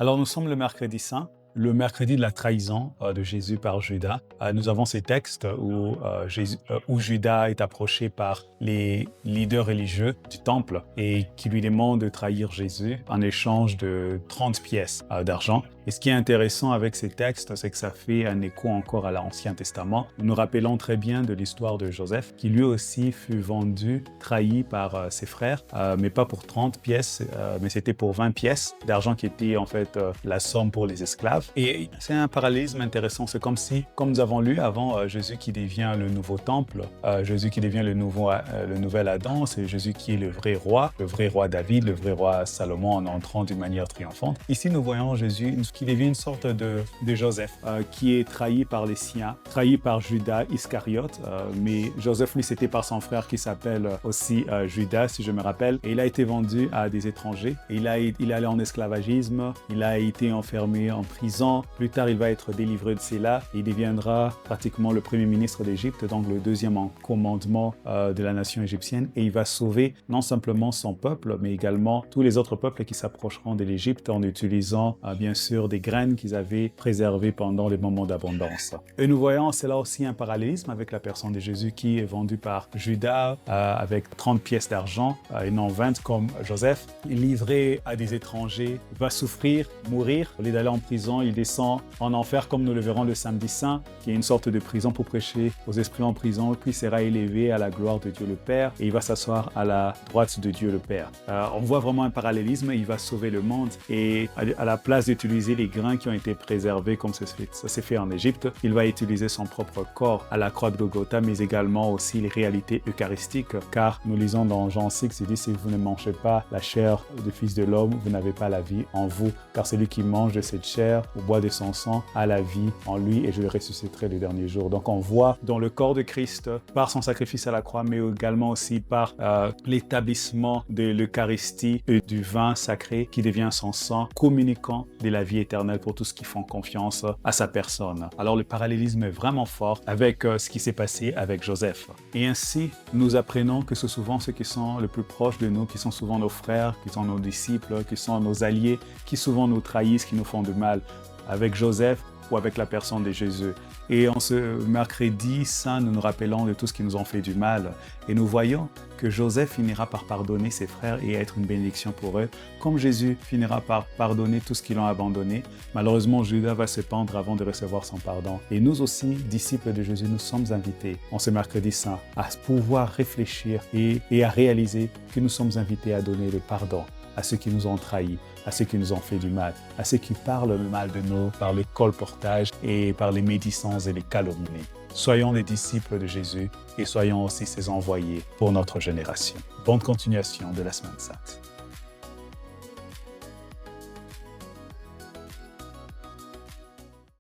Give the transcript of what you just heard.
Alors nous sommes le mercredi saint, le mercredi de la trahison de Jésus par Judas. Nous avons ces textes où Judas est approché par les leaders religieux du temple et qui lui demandent de trahir Jésus en échange de 30 pièces d'argent. Et ce qui est intéressant avec ces textes, c'est que ça fait un écho encore à l'Ancien Testament. Nous nous rappelons très bien de l'histoire de Joseph, qui lui aussi fut vendu, trahi par ses frères, mais pas pour 30 pièces, mais c'était pour 20 pièces d'argent qui était en fait la somme pour les esclaves. Et c'est un parallélisme intéressant. C'est comme si, comme nous avons lu avant, Jésus qui devient le nouveau temple, Jésus qui devient le nouvel Adam, c'est Jésus qui est le vrai roi David, le vrai roi Salomon en entrant d'une manière triomphante. Ici, nous voyons Jésus qui devient une sorte de Joseph, qui est trahi par les siens, trahi par Judas Iscariote, mais Joseph, lui, c'était par son frère qui s'appelle aussi Judas, si je me rappelle, et il a été vendu à des étrangers, et il est allé en esclavagisme, il a été enfermé en prison, plus tard il va être délivré de cela, il deviendra pratiquement le premier ministre d'Égypte, donc le deuxième en commandement de la nation égyptienne, et il va sauver non simplement son peuple, mais également tous les autres peuples qui s'approcheront de l'Égypte en utilisant bien sûr des graines qu'ils avaient préservées pendant les moments d'abondance. Et nous voyons, c'est là aussi un parallélisme avec la personne de Jésus qui est vendu par Judas avec 30 pièces d'argent et non 20 comme Joseph, livré à des étrangers, va souffrir, mourir. Au lieu d'aller en prison, il descend en enfer comme nous le verrons le samedi saint, qui est une sorte de prison pour prêcher aux esprits en prison, puis sera élevé à la gloire de Dieu le Père et il va s'asseoir à la droite de Dieu le Père. On voit vraiment un parallélisme, il va sauver le monde et à la place d'utiliser les grains qui ont été préservés comme ça s'est fait en Égypte, il va utiliser son propre corps à la croix de Golgotha, mais également aussi les réalités eucharistiques, car nous lisons dans Jean 6, il dit « Si vous ne mangez pas la chair du Fils de l'homme, vous n'avez pas la vie en vous, car celui qui mange de cette chair ou boit de son sang a la vie en lui et je le ressusciterai le dernier jour. » Donc on voit dans le corps de Christ, par son sacrifice à la croix, mais également aussi par l'établissement de l'Eucharistie et du vin sacré qui devient son sang, communiquant de la vie éternelle pour tous qui font confiance à sa personne. Alors le parallélisme est vraiment fort avec ce qui s'est passé avec Joseph. Et ainsi, nous apprenons que c'est souvent ceux qui sont le plus proches de nous, qui sont souvent nos frères, qui sont nos disciples, qui sont nos alliés, qui souvent nous trahissent, qui nous font du mal. Avec Joseph ou avec la personne de Jésus. Et en ce mercredi saint, nous nous rappelons de tout ce qui nous ont fait du mal. Et nous voyons que Joseph finira par pardonner ses frères et être une bénédiction pour eux, comme Jésus finira par pardonner tout ce qu'ils ont abandonné. Malheureusement, Judas va se pendre avant de recevoir son pardon. Et nous aussi, disciples de Jésus, nous sommes invités en ce mercredi saint à pouvoir réfléchir et à réaliser que nous sommes invités à donner le pardon à ceux qui nous ont trahis, à ceux qui nous ont fait du mal, à ceux qui parlent le mal de nous par le colportage et par les médisances et les calomnies. Soyons les disciples de Jésus et soyons aussi ses envoyés pour notre génération. Bonne continuation de la Semaine Sainte.